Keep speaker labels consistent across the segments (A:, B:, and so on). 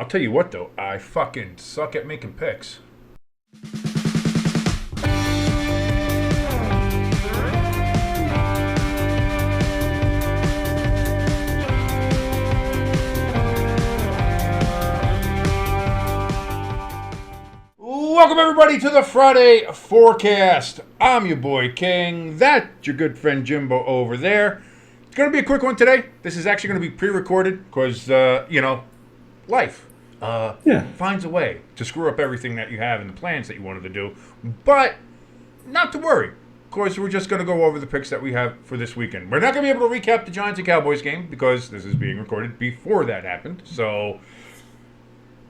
A: I'll tell you what, though. I fucking suck at making picks. Welcome, everybody, to the Friday Forecast. I'm your boy, King. That's your good friend, Jimbo, over there. It's going to be a quick one today. This is actually going to be pre-recorded because, life finds a way to screw up everything that you have and the plans that you wanted to do. But not to worry. Of course, we're just going to go over the picks that we have for this weekend. We're not going to be able to recap the Giants and Cowboys game because this is being recorded before that happened. So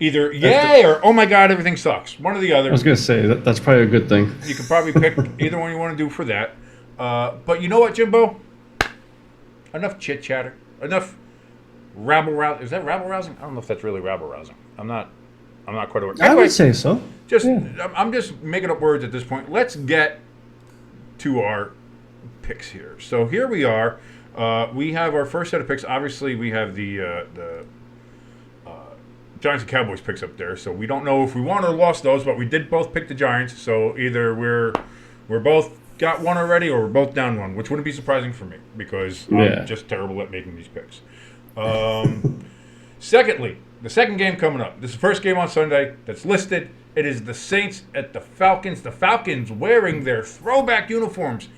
A: either yay or oh my god, everything sucks. One or the other.
B: I was going to say, that's probably a good thing.
A: You can probably pick either one you want to do for that. But you know what, Jimbo? Enough chit-chatter. Enough rabble-rousing. Is that rabble-rousing? I don't know if that's really rabble-rousing. I'm not quite aware.
B: Anyway, I would say so.
A: I'm just making up words at this point. Let's get to our picks here. So here we are. We have our first set of picks. Obviously, we have the Giants and Cowboys picks up there. So we don't know if we won or lost those, but we did both pick the Giants. So either we're both got one already or we're both down one, which wouldn't be surprising for me because I'm just terrible at making these picks. Secondly, the second game coming up. This is the first game on Sunday that's listed. It is the Saints at the Falcons. The Falcons wearing their throwback uniforms.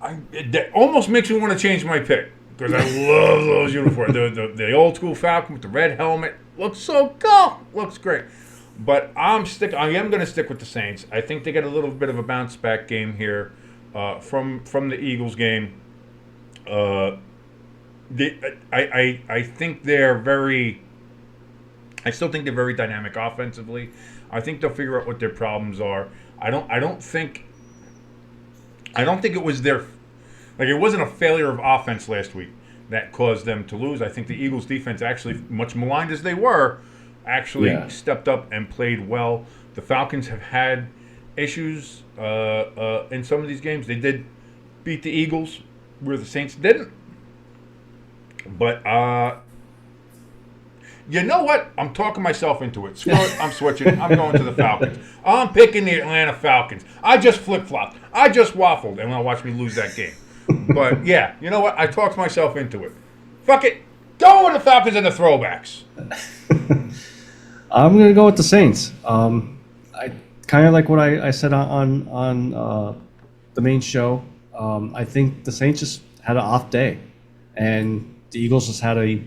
A: That almost makes me want to change my pick because I love those uniforms. The old school Falcon with the red helmet looks so cool. Looks great. But I am going to stick with the Saints. I think they get a little bit of a bounce back game here from the Eagles game. I think they're very. I still think they're very dynamic offensively. I think they'll figure out what their problems are. I don't think it was it wasn't a failure of offense last week that caused them to lose. I think the Eagles defense, actually much maligned as they were, stepped up and played well. The Falcons have had issues in some of these games. They did beat the Eagles where the Saints didn't. But you know what? I'm talking myself into it. Screw it. I'm switching. I'm going to the Falcons. I'm picking the Atlanta Falcons. I just flip-flopped. I just waffled. And watch me lose that game. But, yeah, you know what? I talked myself into it. Fuck it. Go with the Falcons and the throwbacks.
B: I'm going to go with the Saints. I kind of like what I said on the main show. I think the Saints just had an off day. And the Eagles just had a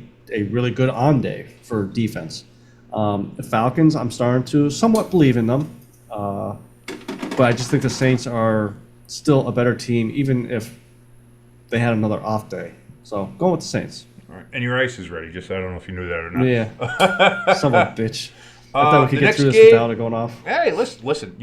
B: really good on day for defense. The Falcons, I'm starting to somewhat believe in them. But I just think the Saints are still a better team, even if they had another off day. So, going with the Saints.
A: All right. And your ice is ready. Just I don't know if you knew that or not.
B: Yeah. Son of a bitch. I thought we could get through this without it going off.
A: Hey, listen.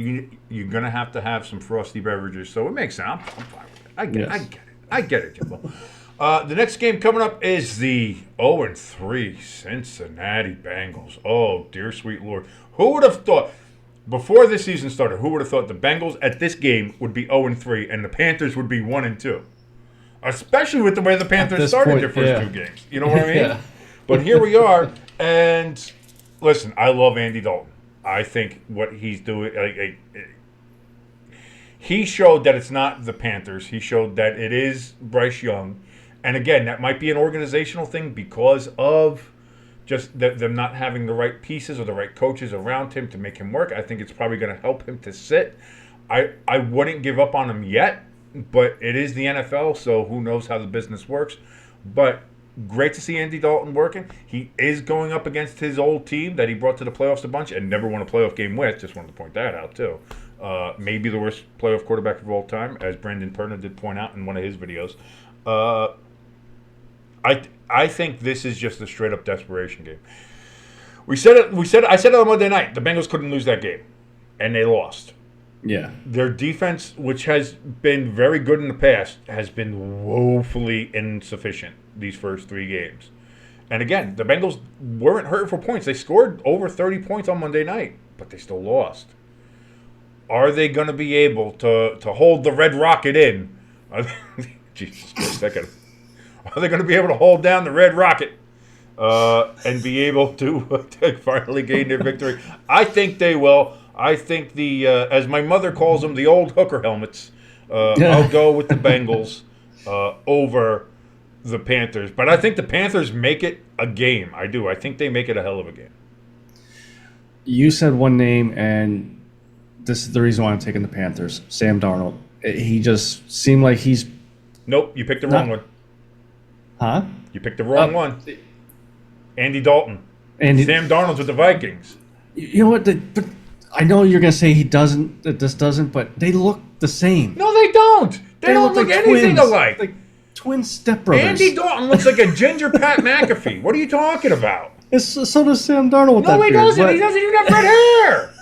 A: You're going to have some frosty beverages, so it makes sense. I'm fine with it. I get it, Jimbo. The next game coming up is the 0-3 Cincinnati Bengals. Oh, dear sweet Lord. Who would have thought, before this season started, who would have thought the Bengals at this game would be 0-3 and the Panthers would be 1-2? Especially with the way the Panthers started their first two games. You know what I mean?
B: Yeah.
A: But here we are, and listen, I love Andy Dalton. I think what he's doing, he showed that it's not the Panthers. He showed that it is Bryce Young. And again, that might be an organizational thing because of just them not having the right pieces or the right coaches around him to make him work. I think it's probably going to help him to sit. I wouldn't give up on him yet, but it is the NFL, so who knows how the business works. But great to see Andy Dalton working. He is going up against his old team that he brought to the playoffs a bunch and never won a playoff game with. Just wanted to point that out, too. Maybe the worst playoff quarterback of all time, as Brandon Perna did point out in one of his videos. I think this is just a straight up desperation game. I said it on Monday night. The Bengals couldn't lose that game, and they lost.
B: Yeah.
A: Their defense, which has been very good in the past, has been woefully insufficient these first three games. And again, the Bengals weren't hurting for points. They scored over 30 points on Monday night, but they still lost. Are they going to be able to hold the Red Rocket in? Jesus Christ, Are they going to be able to hold down the Red Rocket and be able to finally gain their victory. I think they will. I think as my mother calls them, the old hooker helmets. I'll go with the Bengals over the Panthers. But I think the Panthers make it a game. I do. I think they make it a hell of a game.
B: You said one name, and this is the reason why I'm taking the Panthers. Sam Darnold. He just seemed like he's...
A: Nope, you picked the wrong one.
B: Huh?
A: You picked the wrong one. Andy Dalton. Sam Darnold's with the Vikings.
B: You know what? But I know you're going to say he doesn't, that this doesn't, but they look the same.
A: No, they don't. They don't look like anything
B: twins,
A: alike.
B: Like twin stepbrothers.
A: Andy Dalton looks like a ginger Pat McAfee. What are you talking about?
B: So does Sam Darnold with that
A: No, he
B: beard,
A: doesn't. He doesn't even have red hair.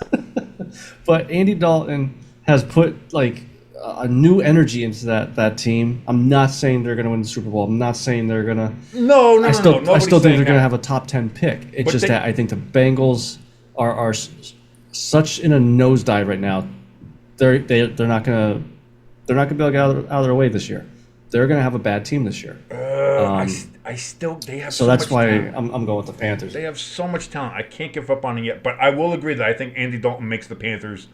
B: But Andy Dalton has put like a new energy into that team. I'm not saying they're going to win the Super Bowl. I'm not saying they're going to.
A: No.
B: I still think they're going to have a top 10 pick. It's just that I think the Bengals are such in a nosedive right now. They're not going to be able to get out of their way this year. They're going to have a bad team this year.
A: They have
B: so that's why I'm going with the Panthers.
A: They have so much talent. I can't give up on it yet. But I will agree that I think Andy Dalton makes the Panthers,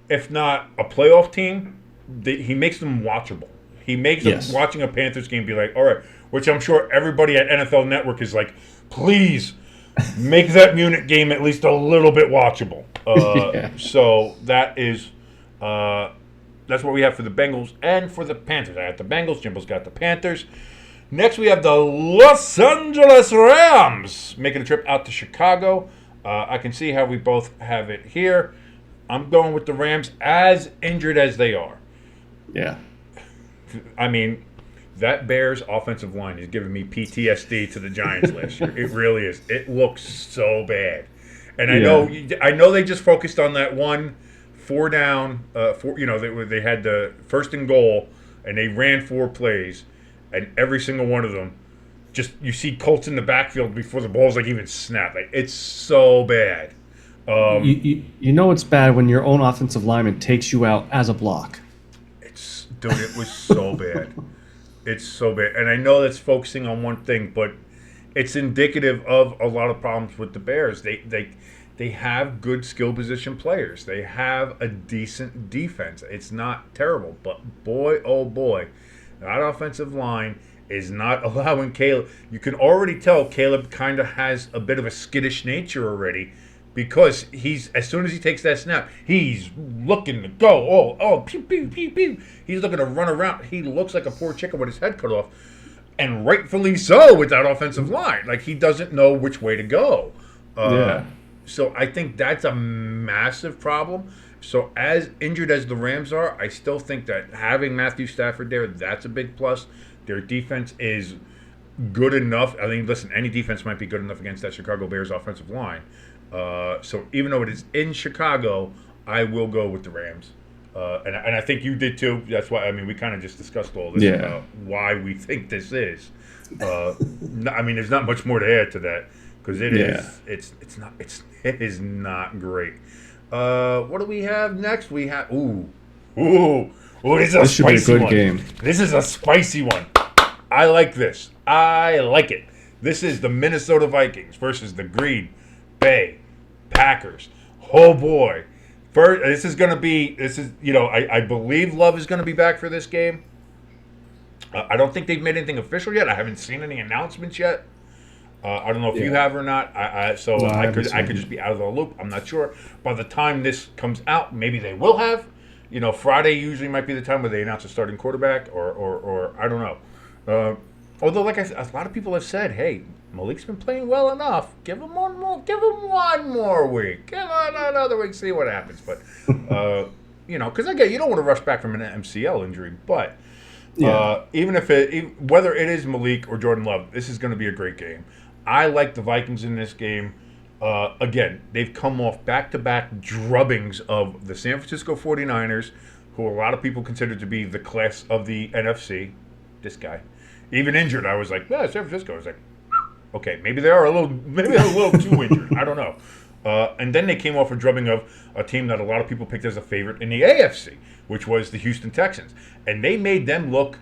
A: if not a playoff team, he makes them watchable. He makes them watching a Panthers game be like, all right, which I'm sure everybody at NFL Network is like, please make that Munich game at least a little bit watchable. So that is that's what we have for the Bengals and for the Panthers. I got the Bengals. Jimbo's got the Panthers. Next, we have the Los Angeles Rams making a trip out to Chicago. I can see how we both have it here. I'm going with the Rams, as injured as they are.
B: Yeah.
A: I mean, that Bears offensive line is giving me PTSD to the Giants last year. It really is. It looks so bad. And I know they just focused on that one 4-down. They had the first and goal, and they ran 4 plays. And every single one of them, just you see Colts in the backfield before the ball's like even snapped. Like, it's so bad.
B: You know it's bad when your own offensive lineman takes you out as a block.
A: It was so bad. It's so bad. And I know that's focusing on one thing, but it's indicative of a lot of problems with the Bears. They have good skill position players. They have a decent defense. It's not terrible, but boy, oh boy, that offensive line is not allowing Caleb. You can already tell Caleb kind of has a bit of a skittish nature already, because as soon as he takes that snap, he's looking to go. Oh, pew, pew, pew, pew. He's looking to run around. He looks like a poor chicken with his head cut off, and rightfully so with that offensive line. Like, he doesn't know which way to go. So I think that's a massive problem. So as injured as the Rams are, I still think that having Matthew Stafford there, that's a big plus. Their defense is good enough. I mean, listen, any defense might be good enough against that Chicago Bears offensive line. So even though it is in Chicago, I will go with the Rams. And I think you did too. That's why, I mean, we kind of just discussed all this about why we think this is. I mean, there's not much more to add to that, because it is not great. What do we have next? We have this
B: should be a good game.
A: This is a spicy one. I like this. I like it. This is the Minnesota Vikings versus the Green Bay Packers. Oh boy. First, I believe Love is going to be back for this game. I don't think they've made anything official yet. I haven't seen any announcements yet. I don't know if you have or not. I could just be out of the loop. I'm not sure. By the time this comes out, maybe they will have. Friday usually might be the time where they announce a starting quarterback, or I don't know. Although, like I said, a lot of people have said, "Hey, Malik's been playing well enough. Give him one more. Give him one more week. Give him another week. See what happens." But because again, you don't want to rush back from an MCL injury, but. Even if whether it is Malik or Jordan Love, this is going to be a great game. I like the Vikings in this game. Again, they've come off back-to-back drubbings of the San Francisco 49ers, who a lot of people consider to be the class of the NFC. This guy, even injured, I was like, yeah, San Francisco. I was like, okay, maybe they're a little too injured. I don't know. And then they came off a drubbing of a team that a lot of people picked as a favorite in the AFC, which was the Houston Texans. And they made them look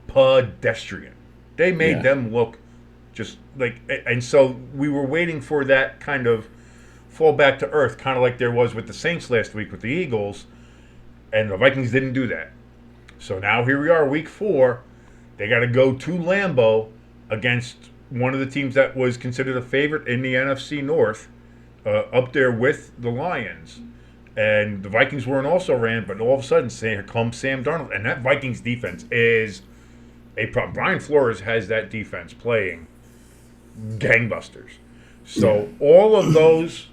A: pedestrian. They made them look Just like, and so we were waiting for that kind of fall back to earth, kind of like there was with the Saints last week with the Eagles, and the Vikings didn't do that. So now here we are, week 4. They got to go to Lambeau against one of the teams that was considered a favorite in the NFC North, up there with the Lions. And the Vikings weren't also ran, but all of a sudden, here comes Sam Darnold. And that Vikings defense is a problem. Brian Flores has that defense playing gangbusters. So all of those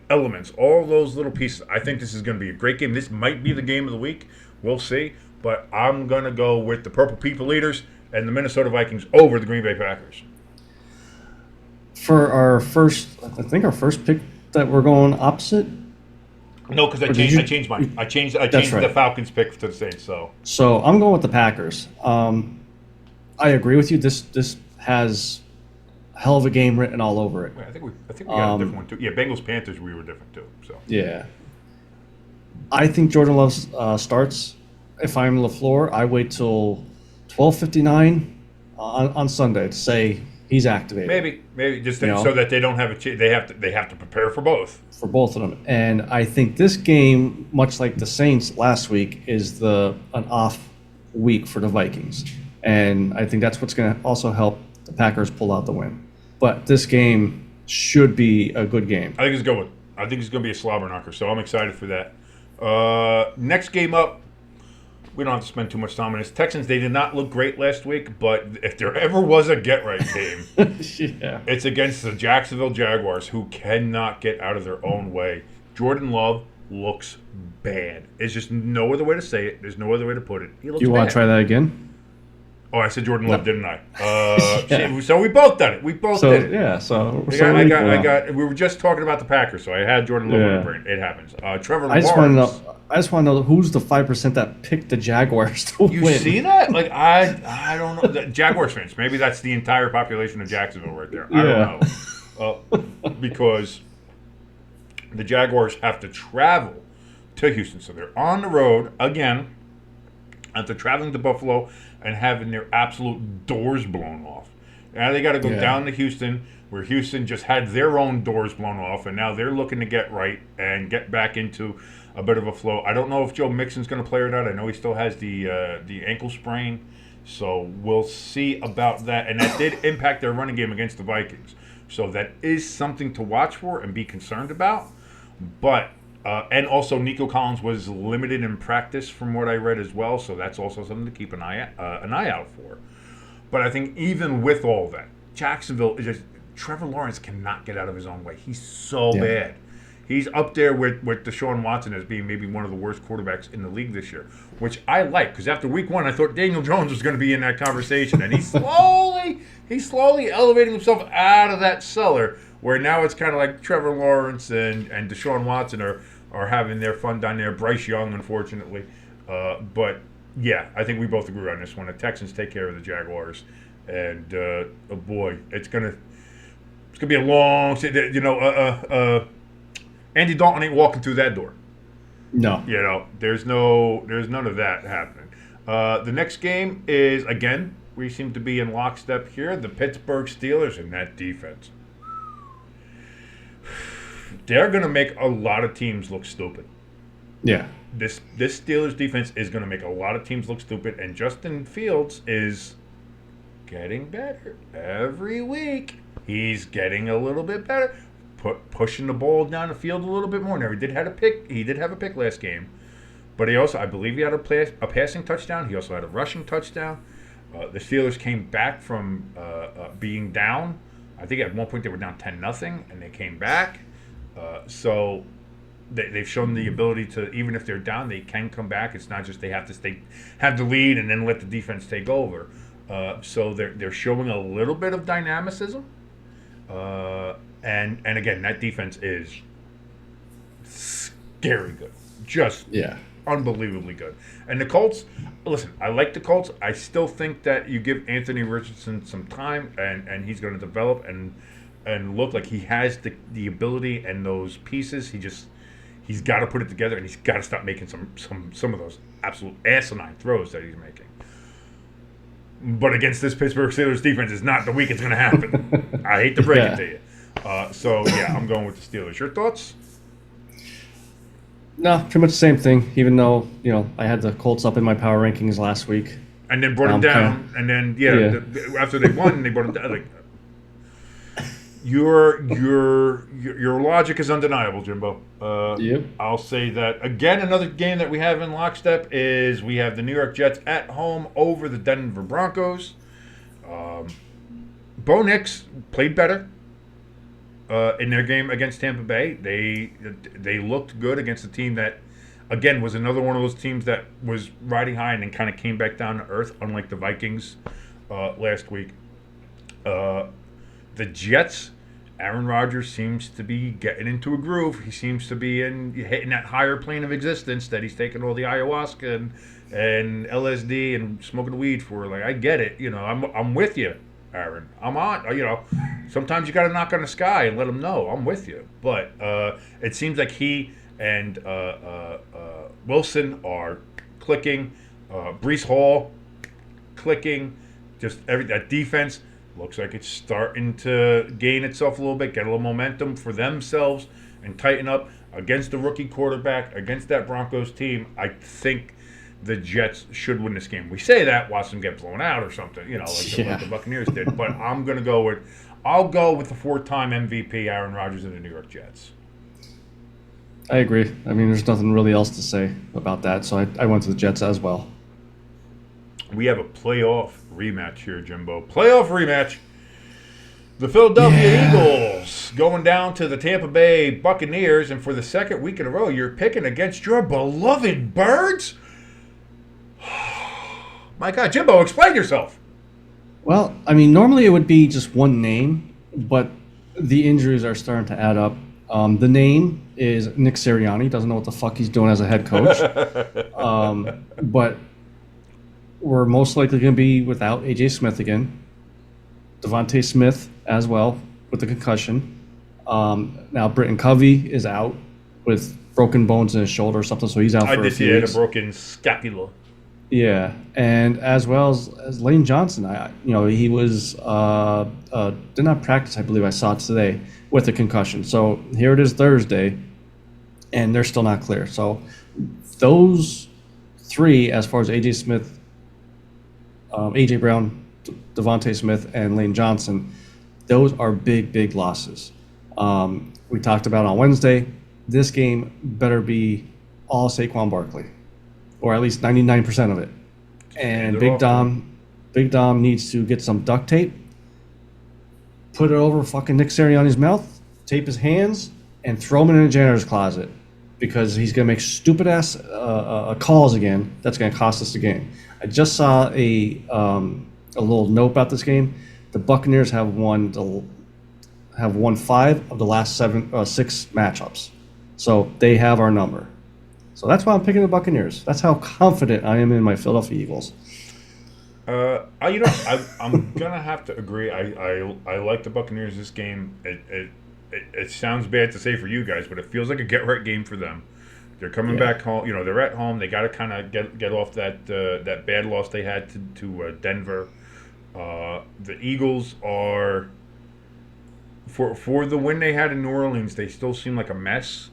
A: elements, all those little pieces, I think this is going to be a great game. This might be the game of the week. We'll see. But I'm going to go with the Purple People Eaters and the Minnesota Vikings over the Green Bay Packers.
B: For our first, I think our first pick that we're going opposite.
A: No, because I changed mine. I changed the Falcons pick to the Saints.
B: So I'm going with the Packers. I agree with you. This has a hell of a game written all over it.
A: Yeah, I think we got a different one too. Yeah, Bengals Panthers we were different too. So
B: yeah, I think Jordan Love starts. If I'm LaFleur, I wait till 12:59 on Sunday to say he's activated.
A: Maybe just so that they don't have they have to prepare for both.
B: For both of them, and I think this game, much like the Saints last week, is an off week for the Vikings, and I think that's what's going to also help the Packers pull out the win. But this game should be a good game.
A: I think it's a good one. I think it's going to be a slobber knocker, so I'm excited for that. Next game up, we don't have to spend too much time on this. Texans, they did not look great last week, but if there ever was a get-right game, it's against the Jacksonville Jaguars, who cannot get out of their own way. Jordan Love looks bad. There's just no other way to say it. There's no other way to put it. He looks bad.
B: You want to try that again?
A: Oh, I said Jordan Love, didn't I? So we both done it. We both did it.
B: Yeah, so
A: I got. We were just talking about the Packers, so I had Jordan Love on the brain. It happens. Trevor Lawrence.
B: I just want to know who's the 5% that picked the Jaguars to win.
A: You see that? Like I don't know. The Jaguars fans. Maybe that's the entire population of Jacksonville right there. I don't know. Because the Jaguars have to travel to Houston, so they're on the road again. After traveling to Buffalo and having their absolute doors blown off. Now they got to go down to Houston, where Houston just had their own doors blown off, and now they're looking to get right and get back into a bit of a flow. I don't know if Joe Mixon's going to play or not. I know he still has the ankle sprain, so we'll see about that. And that did impact their running game against the Vikings. So that is something to watch for and be concerned about. But and also, Nico Collins was limited in practice, from what I read as well. So that's also something to keep an eye out for. But I think even with all that, Jacksonville is just Trevor Lawrence cannot get out of his own way. He's so bad. He's up there with Deshaun Watson as being maybe one of the worst quarterbacks in the league this year, which I like, because after week 1, I thought Daniel Jones was going to be in that conversation, and he's slowly elevating himself out of that cellar, where now it's kind of like Trevor Lawrence and Deshaun Watson are having their fun down there. Bryce Young, unfortunately. But, yeah, I think we both agree on this one. The Texans take care of the Jaguars. And, oh boy, it's going to be a long – Andy Dalton ain't walking through that door.
B: No.
A: There's none of that happening. The next game is, again, we seem to be in lockstep here, the Pittsburgh Steelers and that defense. They're going to make a lot of teams look stupid.
B: Yeah.
A: This Steelers defense is going to make a lot of teams look stupid, and Justin Fields is getting better every week. He's getting a little bit better, pushing the ball down the field a little bit more. Now, he did have a pick last game, but he also, I believe, he had a passing touchdown. He also had a rushing touchdown. The Steelers came back from being down. I think at one point they were down 10-0, and they came back. So they've shown the ability to, even if they're down, they can come back. It's not just they have to have the lead and then let the defense take over. So they're showing a little bit of dynamicism. And again, that defense is scary good. Just unbelievably good. And the Colts, listen, I like the Colts. I still think that you give Anthony Richardson some time, and he's going to develop and look like he has the ability and those pieces. He's got to put it together, and he's got to stop making some of those absolute asinine throws that he's making. But against this Pittsburgh Steelers defense, it's not the week it's going to happen. I hate to break it to you. So, yeah, I'm going with the Steelers. Your thoughts?
B: No, pretty much the same thing. Even though I had the Colts up in my power rankings last week.
A: And then brought them down. And then, after they won, they brought them down. Like, your logic is undeniable, Jimbo.
B: Yep.
A: I'll say that. Again, another game that we have in lockstep is we have the New York Jets at home over the Denver Broncos. Bo Nix played better in their game against Tampa Bay. They looked good against a team that, again, was another one of those teams that was riding high and then kind of came back down to earth, unlike the Vikings last week. The Jets, Aaron Rodgers seems to be getting into a groove. He seems to be hitting that higher plane of existence that he's taking all the ayahuasca and LSD and smoking weed for. Like, I get it. I'm with you, Aaron. I'm on. Sometimes you got to knock on the sky and let them know I'm with you. But it seems like he and Wilson are clicking. Breece Hall clicking. Just that defense looks like it's starting to gain itself a little bit, get a little momentum for themselves, and tighten up against the rookie quarterback, against that Broncos team. I think the Jets should win this game. We say that, watch them get blown out or something, like the Buccaneers did. But I'll go with the 4-time MVP Aaron Rodgers and the New York Jets.
B: I agree. I mean, there's nothing really else to say about that, so I went to the Jets as well.
A: We have a playoff rematch here, Jimbo. Playoff rematch. The Philadelphia Eagles going down to the Tampa Bay Buccaneers, and for the second week in a row, you're picking against your beloved Birds? My God, Jimbo, explain yourself.
B: Well, I mean, normally it would be just one name, but the injuries are starting to add up. The name is Nick Sirianni. Doesn't know what the fuck he's doing as a head coach. But we're most likely going to be without A.J. Smith again. Devontae Smith as well with the concussion. Now Britton Covey is out with broken bones in his shoulder or something, so he's out for a few weeks.
A: A broken scapula.
B: Yeah, and as well as Lane Johnson. He was did not practice. I believe I saw it today with a concussion. So here it is Thursday, and they're still not clear. So those three, as far as A.J. Smith, A.J. Brown, Devontae Smith, and Lane Johnson, those are big losses. We talked about on Wednesday, this game better be all Saquon Barkley, or at least 99% of it. And Big Dom needs to get some duct tape, put it over fucking Nick Sirianni's mouth, tape his hands, and throw him in a janitor's closet, because he's going to make stupid-ass calls again. That's going to cost us the game. I just saw a little note about this game. The Buccaneers have won 5 of the last 6 matchups. So they have our number. So that's why I'm picking the Buccaneers. That's how confident I am in my Philadelphia Eagles.
A: I'm gonna have to agree. I like the Buccaneers this game. It sounds bad to say for you guys, but it feels like a get right game for them. They're coming back home. They're at home. They got to kind of get off that bad loss they had to Denver. The Eagles are for the win they had in New Orleans. They still seem like a mess.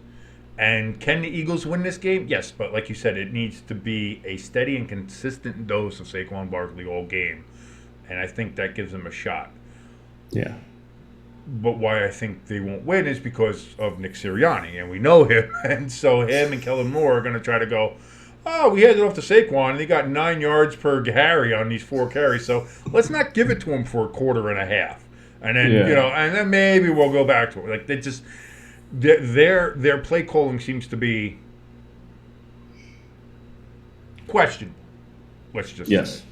A: And can the Eagles win this game? Yes, but like you said, it needs to be a steady and consistent dose of Saquon Barkley all game, and I think that gives them a shot.
B: Yeah.
A: But why I think they won't win is because of Nick Sirianni, and we know him, and so him and Kellen Moore are going to try to go, oh, we handed off to Saquon, and he got 9 yards per carry on these 4 carries, so let's not give it to him for a quarter and a half, and then and then maybe we'll go back to it. Like they just. Their play calling seems to be questionable. Let's just say.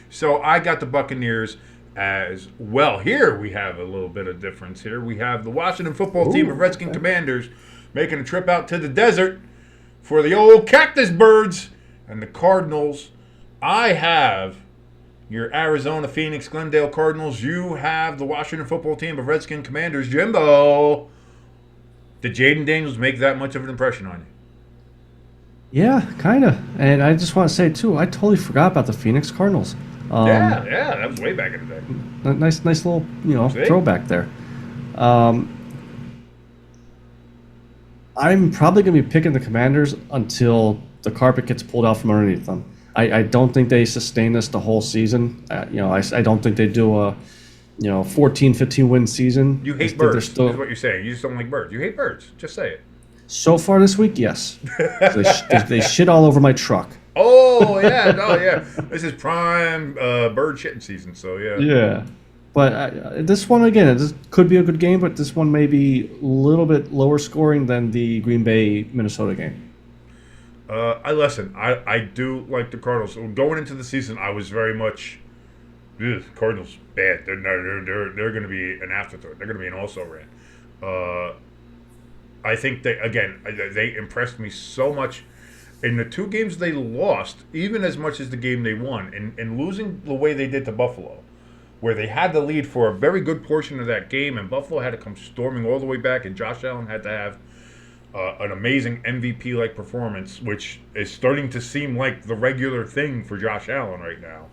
A: So I got the Buccaneers as well. Here we have a little bit of difference. Here we have the Washington football team of Redskin Commanders making a trip out to the desert for the old Cactus Birds and the Cardinals. I have your Arizona, Phoenix, Glendale Cardinals. You have the Washington football team of Redskin Commanders. Jimbo. Did Jaden Daniels make that much of an impression on you?
B: Yeah, kind of. And I just want to say, too, I totally forgot about the Phoenix Cardinals.
A: Yeah, that was way back in the day.
B: Nice little
A: See?
B: throwback there. Um, I'm probably going to be picking the Commanders until the carpet gets pulled out from underneath them. I don't think they sustain this the whole season. I don't think they do a 14, 15 win season.
A: You
B: I
A: hate
B: think they're
A: birds, is
B: still
A: what you're saying. You just don't like birds. You hate birds. Just say it.
B: so far this week. Yes, they shit all over my truck.
A: Oh yeah, no, yeah. This is prime bird shitting season. So yeah.
B: Yeah, but this one again, this could be a good game, but this one may be a little bit lower scoring than the Green Bay Minnesota game.
A: I listen. I do like the Cardinals. Going into the season, I was very much Cardinals bad. They're going to be an afterthought. They're going to be an also ran. I think they impressed me so much in the two games they lost, even as much as the game they won, and losing the way they did to Buffalo, where they had the lead for a very good portion of that game, and Buffalo had to come storming all the way back, and Josh Allen had to have an amazing MVP-like performance, which is starting to seem like the regular thing for Josh Allen right now.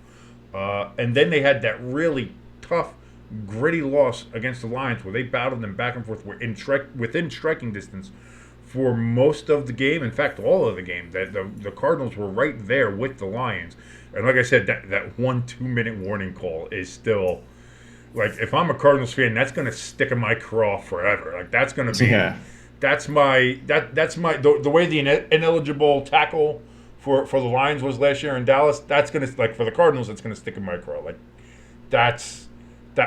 A: And then they had that really tough, gritty loss against the Lions, where they battled them back and forth, within striking distance for most of the game. In fact, all of the game. That the Cardinals were right there with the Lions. And like I said, that 1-2 minute warning call is still, like, if I'm a Cardinals fan, that's going to stick in my craw forever. Like, that's going to be.
B: Yeah.
A: That's my the way the ineligible tackle for the Lions was last year in Dallas. That's gonna, like, for the Cardinals, it's gonna stick in my craw. Like, that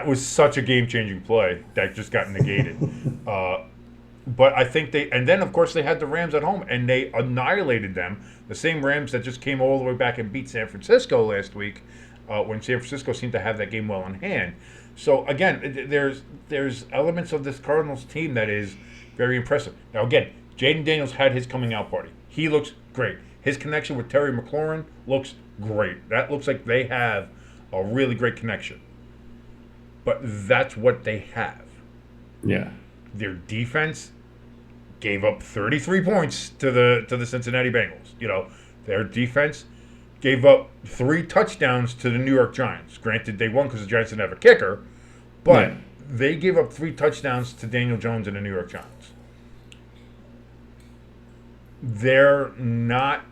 A: was such a game changing play that just got negated. But I think and then of course they had the Rams at home and they annihilated them. The same Rams that just came all the way back and beat San Francisco last week, when San Francisco seemed to have that game well in hand. So again, there's elements of this Cardinals team that is very impressive. Now, again, Jaden Daniels had his coming out party. He looks great. His connection with Terry McLaurin looks great. That looks like they have a really great connection. But that's what they have.
B: Yeah.
A: Their defense gave up 33 points to the Cincinnati Bengals. Their defense gave up 3 touchdowns to the New York Giants. Granted, they won because the Giants didn't have a kicker, but they gave up 3 touchdowns to Daniel Jones and the New York Giants. They're not.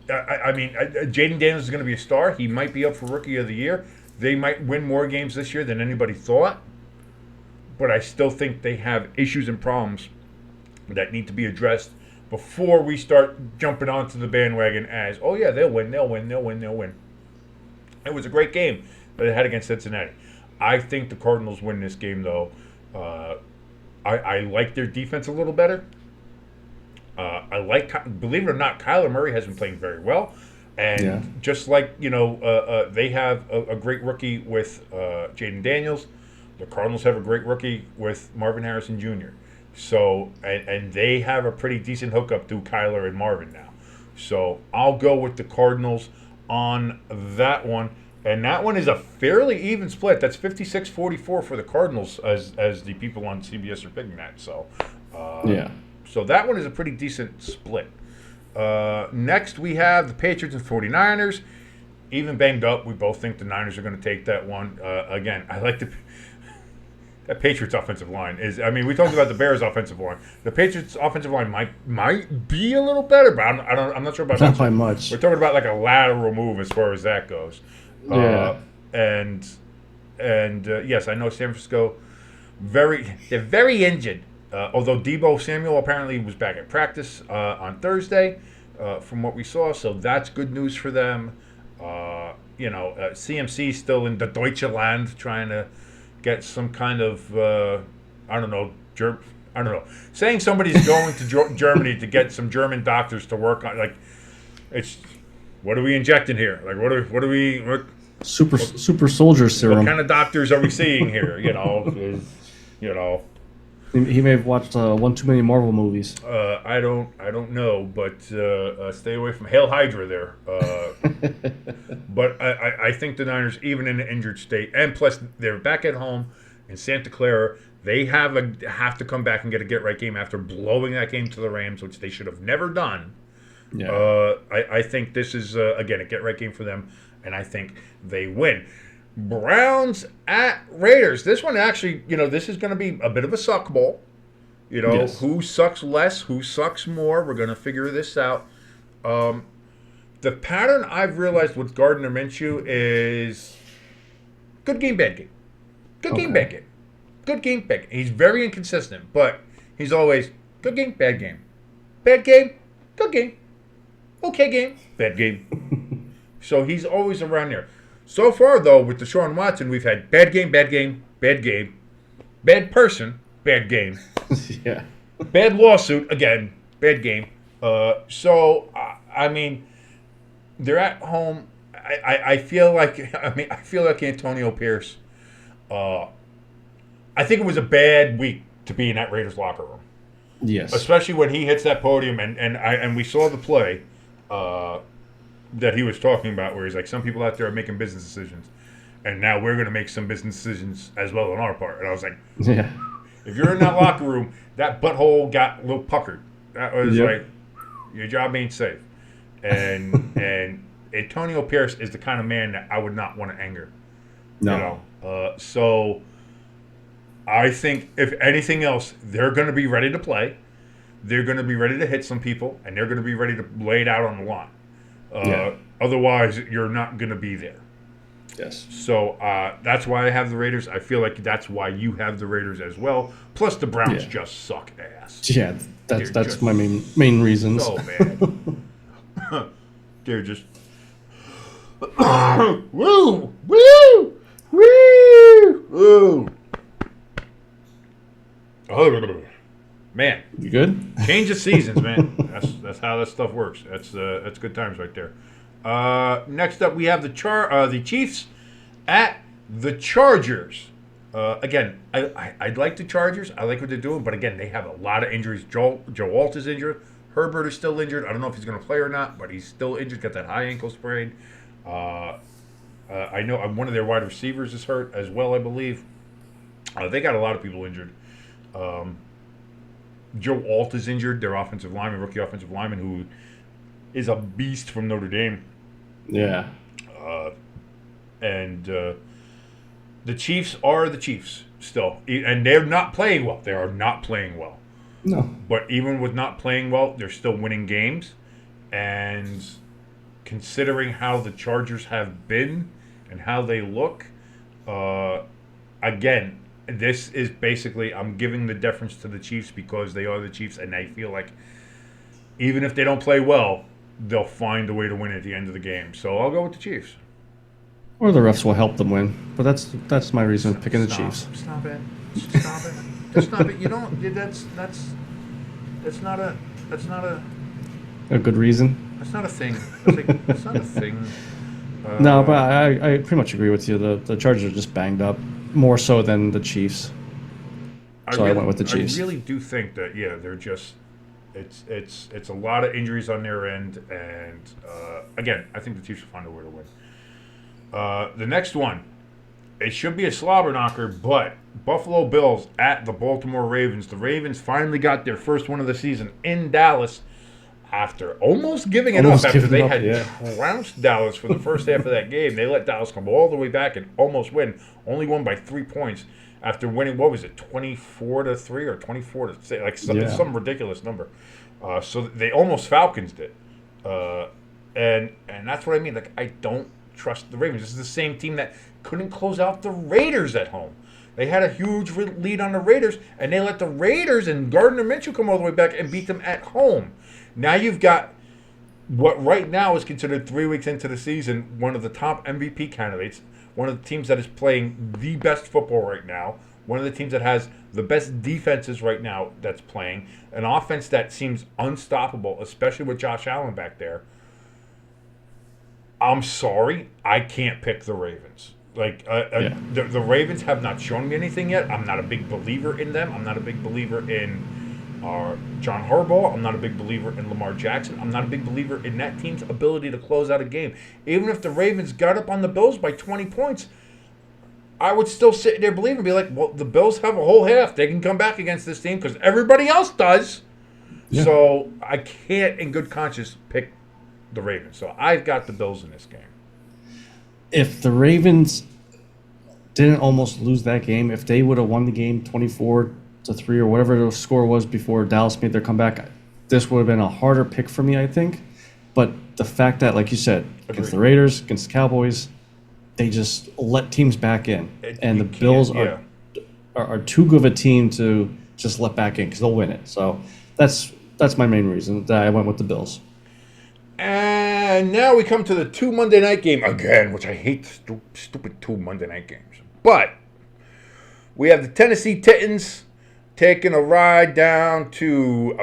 A: I mean, Jaden Daniels is going to be a star. He might be up for Rookie of the Year. They might win more games this year than anybody thought. But I still think they have issues and problems that need to be addressed before we start jumping onto the bandwagon as, oh yeah, they'll win. It was a great game that they had against Cincinnati. I think the Cardinals win this game, though. I like their defense a little better. Believe it or not, Kyler Murray has been playing very well. And just like, they have a great rookie with Jaden Daniels, the Cardinals have a great rookie with Marvin Harrison Jr. So, and they have a pretty decent hookup through Kyler and Marvin now. So I'll go with the Cardinals on that one. And that one is a fairly even split. That's 56-44 for the Cardinals, as the people on CBS are picking that. So, so that one is a pretty decent split. Next, we have the Patriots and 49ers. Even banged up, we both think the Niners are going to take that one. Again, I like that Patriots offensive line is. I mean, we talked about the Bears offensive line. The Patriots offensive line might be a little better, but I'm not sure about
B: not by much.
A: We're talking about like a lateral move as far as that goes. And yes, I know San Francisco. They're very injured. Although Deebo Samuel apparently was back at practice on Thursday, from what we saw, so that's good news for them. CMC still in the Deutschland trying to get some kind of I don't know. Saying somebody's going to Germany to get some German doctors to work on, like, it's, what are we injecting here? Like, what
B: super soldier serum.
A: What kind of doctors are we seeing here?
B: He may have watched one too many Marvel movies.
A: I don't know, but stay away from Hail Hydra there. But I think the Niners, even in an injured state, and plus they're back at home in Santa Clara, they have to come back and get a get-right game after blowing that game to the Rams, which they should have never done. I think this is, again, a get-right game for them. and I think they win. Browns at Raiders. This one actually, this is going to be a bit of a suck bowl.
B: Yes.
A: Who sucks less, who sucks more. We're going to figure this out. The pattern I've realized with Gardner Minshew is good game, bad game. Good game, bad game. Good game, bad game. He's very inconsistent, but he's always good game, bad game. Bad game, good game. Okay game, bad game. So he's always around there. So far, though, with Deshaun Watson, we've had bad game, bad game, bad game, bad person, bad game.
B: Yeah.
A: Bad lawsuit, again, bad game. I mean, they're at home. I feel like Antonio Pierce. I think it was a bad week to be in that Raiders locker room.
B: Yes.
A: Especially when he hits that podium and we saw the play that he was talking about where he's like, some people out there are making business decisions, and now we're going to make some business decisions as well on our part. And I was like,
B: yeah.
A: If you're in that locker room, that butthole got a little puckered. That was like, your job ain't safe. And Antonio Pierce is the kind of man that I would not want to anger.
B: No.
A: So I think, if anything else, they're going to be ready to play. They're going to be ready to hit some people, and they're going to be ready to lay it out on the line. Otherwise, you're not going to be there.
B: Yes.
A: So that's why I have the Raiders. I feel like that's why you have the Raiders as well. Plus, the Browns just suck ass.
B: Yeah, that's my main reasons.
A: So bad. They're just woo, woo, woo, woo. Oh, man.
B: You good?
A: Change of seasons, man. That's how that stuff works. That's good times right there. Next up, we have the Chiefs at the Chargers. Again, I like the Chargers. I like what they're doing, but again, they have a lot of injuries. Joe Alt is injured. Herbert is still injured. I don't know if he's going to play or not, but he's still injured. Got that high ankle sprain. I know one of their wide receivers is hurt as well, I believe. They got a lot of people injured. Joe Alt is injured, their offensive lineman, rookie offensive lineman, who is a beast from Notre Dame.
B: Yeah.
A: And the Chiefs are the Chiefs still. And they're not playing well. They are not playing well.
B: No.
A: But even with not playing well, they're still winning games. And considering how the Chargers have been and how they look, again, this is basically, I'm giving the deference to the Chiefs because they are the Chiefs, and I feel like even if they don't play well, they'll find a way to win at the end of the game. So I'll go with the Chiefs.
B: Or the refs will help them win. But that's my reason for picking the Chiefs.
A: Stop it. Stop it. Just stop it. You don't. That's not
B: a good reason.
A: That's not a thing. That's not a thing.
B: No, but I pretty much agree with you. The Chargers are just banged up more so than the Chiefs. So I went with the Chiefs.
A: I really do think that they're just it's a lot of injuries on their end, and again, I think the Chiefs will find a way to win. The next one, it should be a slobber knocker, but Buffalo Bills at the Baltimore Ravens. The Ravens finally got their first win of the season in Dallas after almost giving it up after they had trounced Dallas for the first half of that game. They let Dallas come all the way back and almost win. Only won by 3 points after winning, 24-3 or 24-6, like some ridiculous number. So they almost Falconsed it. And that's what I mean. Like, I don't trust the Ravens. This is the same team that couldn't close out the Raiders at home. They had a huge lead on the Raiders, and they let the Raiders and Gardner Minshew come all the way back and beat them at home. Now you've got what right now is considered 3 weeks into the season, one of the top MVP candidates, one of the teams that is playing the best football right now, one of the teams that has the best defenses right now that's playing, an offense that seems unstoppable, especially with Josh Allen back there. I'm sorry, I can't pick the Ravens. The Ravens have not shown me anything yet. I'm not a big believer in them. I'm not a big believer in John Harbaugh. I'm not a big believer in Lamar Jackson. I'm not a big believer in that team's ability to close out a game. Even if the Ravens got up on the Bills by 20 points, I would still sit there believe and be like, well, the Bills have a whole half. They can come back against this team because everybody else does. Yeah. So I can't, in good conscience, pick the Ravens. So I've got the Bills in this game.
B: if the Ravens didn't almost lose that game, if they would have won the game 24-3 or whatever the score was before Dallas made their comeback, this would have been a harder pick for me, I think. But the fact that, like you said, against the
A: Agreed.
B: Raiders, against the Cowboys, they just let teams back in, and
A: You
B: the
A: can't.
B: Bills
A: Yeah.
B: are too good of a team to just let back in because they'll win it. So that's my main reason that I went with the Bills.
A: And now we come to the 2 Monday night game again, which I hate stupid 2 Monday night games. But we have the Tennessee Titans taking a ride down to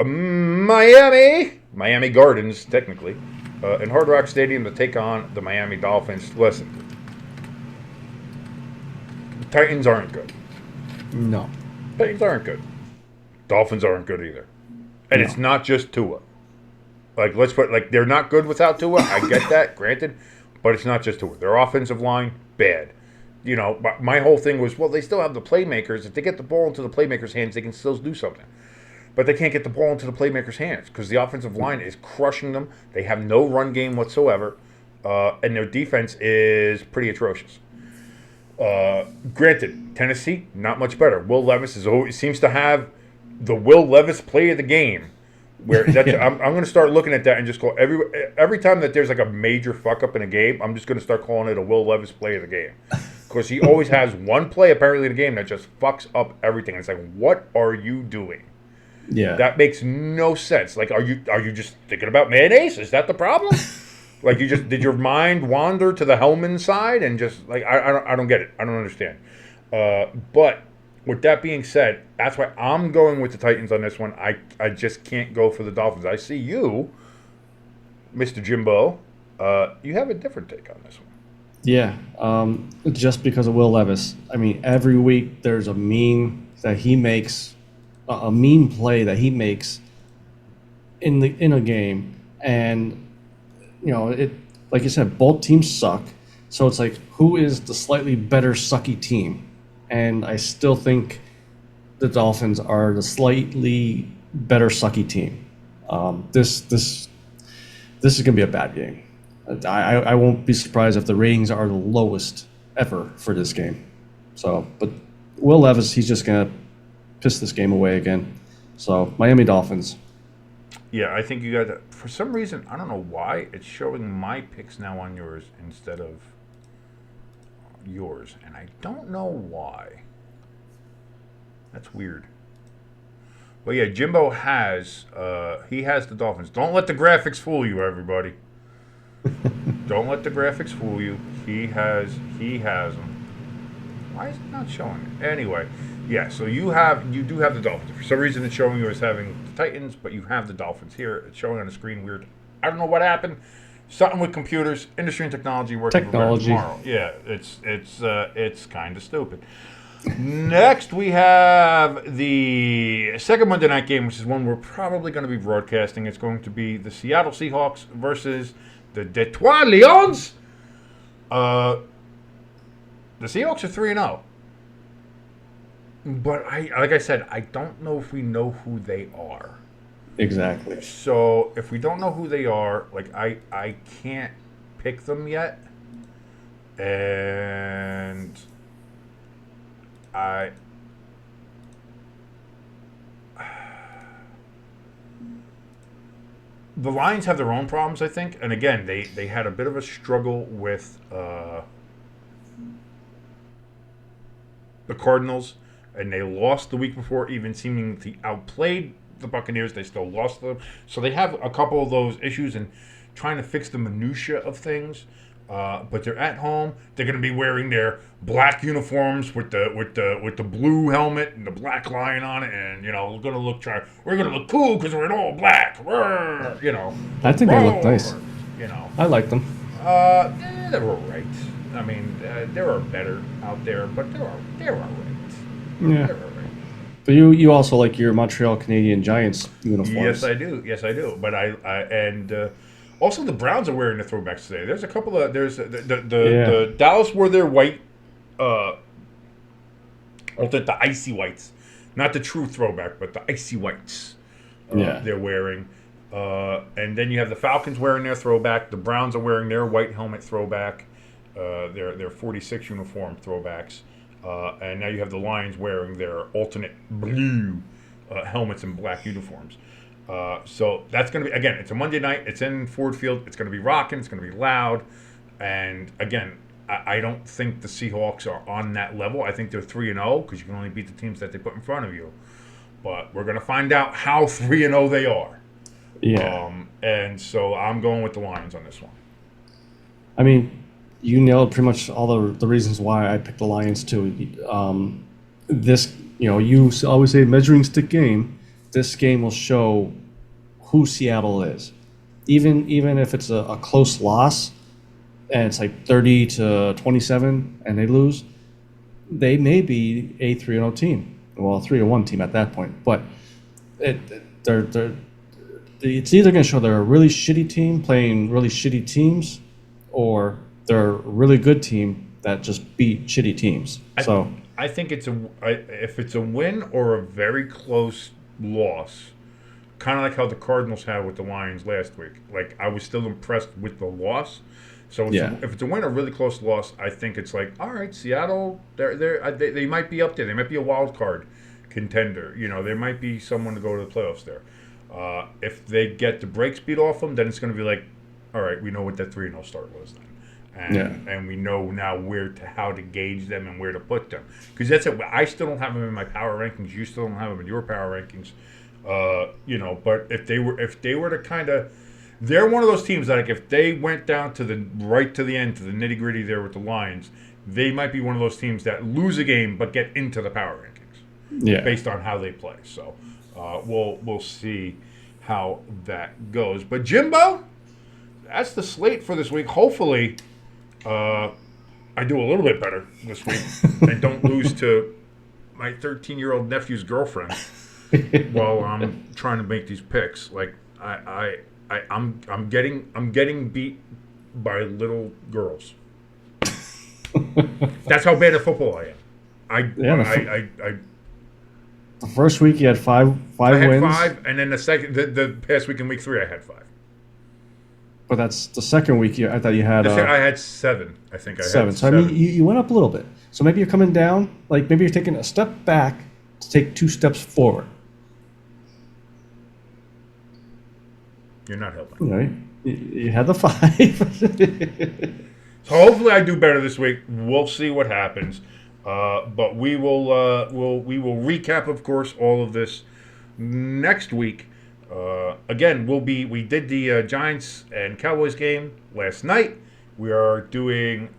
A: Miami Gardens, technically, in Hard Rock Stadium to take on the Miami Dolphins. Listen, the Titans aren't good.
B: No,
A: Titans aren't good. Dolphins aren't good either. And it's
B: no,
A: not just Tua. Like, let's put, like, they're not good without Tua. I get that, granted. But it's not just Tua. Their offensive line, bad. You know, my whole thing was, well, they still have the playmakers. If they get the ball into the playmakers' hands, they can still do something. But they can't get the ball into the playmakers' hands because the offensive line is crushing them. They have no run game whatsoever. And their defense is pretty atrocious. Granted, Tennessee, not much better. Will Levis seems to have the Will Levis play of the game. Where that's,
B: Yeah.
A: I'm going to start looking at that and just go every time that there's like a major fuck up in a game, I'm just going to start calling it a Will Levis play of the game because he always has one play apparently in the game that just fucks up everything. And it's like, what are you doing?
B: yeah.
A: That makes no sense. Like, are you just thinking about mayonnaise? Is that the problem? Like, did your mind wander to the Hellman side and just like I don't get it. I don't understand. But with that being said, that's why I'm going with the Titans on this one. I just can't go for the Dolphins. I see you, Mr. Jimbo. You have a different take on this one.
B: Yeah, just because of Will Levis. I mean, every week there's a meme that he makes, a meme play that he makes in a game, and it, like you said, both teams suck. So it's like, who is the slightly better sucky team? And I still think the Dolphins are the slightly better sucky team. This is going to be a bad game. I won't be surprised if the ratings are the lowest ever for this game. So, but Will Levis, he's just going to piss this game away again. So, Miami Dolphins.
A: Yeah, I think you got that. For some reason, I don't know why it's showing my picks now on yours instead of yours, and I don't know why. That's weird. But yeah, Jimbo has he has the Dolphins. Don't let the graphics fool you, everybody. Don't let the graphics fool you. He has them. Why is it not showing it? Anyway, yeah. So you do have the Dolphins. For some reason, it's showing you as having the Titans, but you have the Dolphins here. It's showing on the screen weird. I don't know what happened. Something with computers, industry and technology working
B: Technology.
A: tomorrow. Yeah, it's kind of stupid. Next, we have the second Monday night game, which is one we're probably going to be broadcasting. It's going to be the Seattle Seahawks versus the Detroit Lions. The Seahawks are 3-0. But like I said, I don't know if we know who they are.
B: Exactly.
A: So if we don't know who they are, like I can't pick them yet. And the Lions have their own problems, I think. And again, they had a bit of a struggle with the Cardinals, and they lost the week before, even seemingly outplayed the Buccaneers. They still lost them. So they have a couple of those issues and trying to fix the minutia of things. But they're at home. They're going to be wearing their black uniforms with the blue helmet and the black lion on it, and we're going to look cool because we're in all black.
B: I think they look nice. I like them.
A: They're all right. I mean, there are better out there, but they're all right.
B: Yeah.
A: They're all right.
B: But you also like your Montreal Canadian Giants uniforms.
A: Yes, I do. But also the Browns are wearing the throwbacks today. There's a couple of the Dallas wore their white, the icy whites, not the true throwback, but the icy whites. They're wearing, and then you have the Falcons wearing their throwback. The Browns are wearing their white helmet throwback. their 46 uniform throwbacks, and now you have the Lions wearing their alternate blue helmets and black uniforms. So that's going to be, again, it's a Monday night. It's in Ford Field. It's going to be rocking. It's going to be loud. And again, I don't think the Seahawks are on that level. I think they're 3-0 because you can only beat the teams that they put in front of you. But we're going to find out how 3-0 they are.
B: Yeah.
A: And so I'm going with the Lions on this one.
B: I mean, you nailed pretty much all the reasons why I picked the Lions too. This, you always say measuring stick game. This game will show who Seattle is. Even if it's a close loss and it's like 30-27 and they lose, they may be a 3-0 team. Well, a 3-1 team at that point. But it's either going to show they're a really shitty team playing really shitty teams, or they're a really good team that just beat shitty teams.
A: I think if it's a win or a very close loss, kind of like how the Cardinals had with the Lions last week. Like, I was still impressed with the loss. So if it's a win or really close loss, I think it's like, all right, Seattle, they might be up there. They might be a wild card contender. There might be someone to go to the playoffs there. If they get the brakes beat off them, then it's going to be like, all right, we know what that 3-0 start was then. And we know now how to gauge them and where to put them. Because that's it. I still don't have them in my power rankings. You still don't have them in your power rankings. But if they were to kind of, they're one of those teams that, like, if they went down to the end, to the nitty gritty there with the Lions, they might be one of those teams that lose a game but get into the power rankings. Based on how they play. So we'll see how that goes. But Jimbo, that's the slate for this week. Hopefully, I do a little bit better this week and don't lose to my 13-year-old nephew's girlfriend while I'm trying to make these picks. Like, I'm getting beat by little girls. That's how bad at football I am.
B: The first week you had five
A: I had
B: wins.
A: 5, and then the past week in week 3 I had 5.
B: But that's the second week. I thought you had.
A: I had 7. I think I
B: 7.
A: had 7.
B: So I mean, you went up a little bit. So maybe you're coming down. Like, maybe you're taking a step back to take 2 steps forward.
A: You're not helping.
B: Right? You had the 5.
A: So hopefully I do better this week. We'll see what happens. But we will recap, of course, all of this next week. Again, we did the Giants and Cowboys game last night. We're going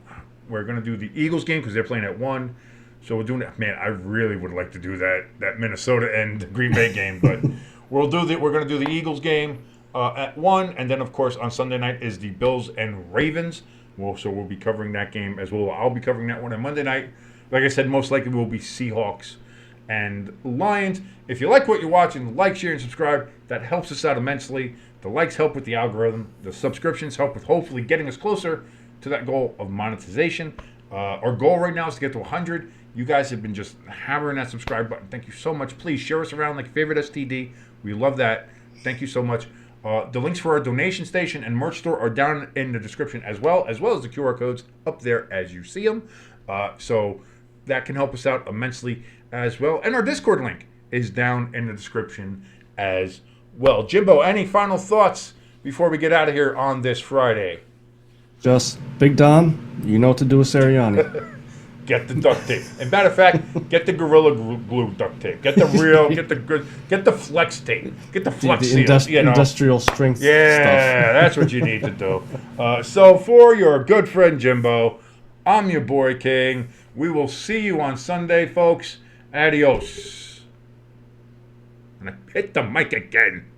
A: to do the Eagles game because they're playing at 1. So we're doing that. Man, I really would like to do that Minnesota and Green Bay game, but we're going to do the Eagles game at 1, and then of course on Sunday night is the Bills and Ravens. So we'll be covering that game as well. I'll be covering that one on Monday night. Like I said, most likely will be Seahawks and Lions. If you like what you're watching, like, share, and subscribe. That helps us out immensely. The likes help with the algorithm. The subscriptions help with hopefully getting us closer to that goal of monetization. Our goal right now is to get to 100. You guys have been just hammering that subscribe button. Thank you so much. Please share us around like your favorite STD. We love that. Thank you so much. The links for our donation station and merch store are down in the description as well as the QR codes up there as you see them. So that can help us out immensely as well. And our Discord link is down in the description as well. Jimbo, any final thoughts before we get out of here on this Friday?
B: Just, Big Don, you know what to do with Sirianni.
A: Get the duct tape. And matter of fact, get the Gorilla Glue duct tape. Get the real, get the flex tape. Get the flex seal.
B: Industrial strength stuff.
A: Yeah, that's what you need to do. So for your good friend Jimbo, I'm your boy King. We will see you on Sunday, folks. Adios. And I hit the mic again.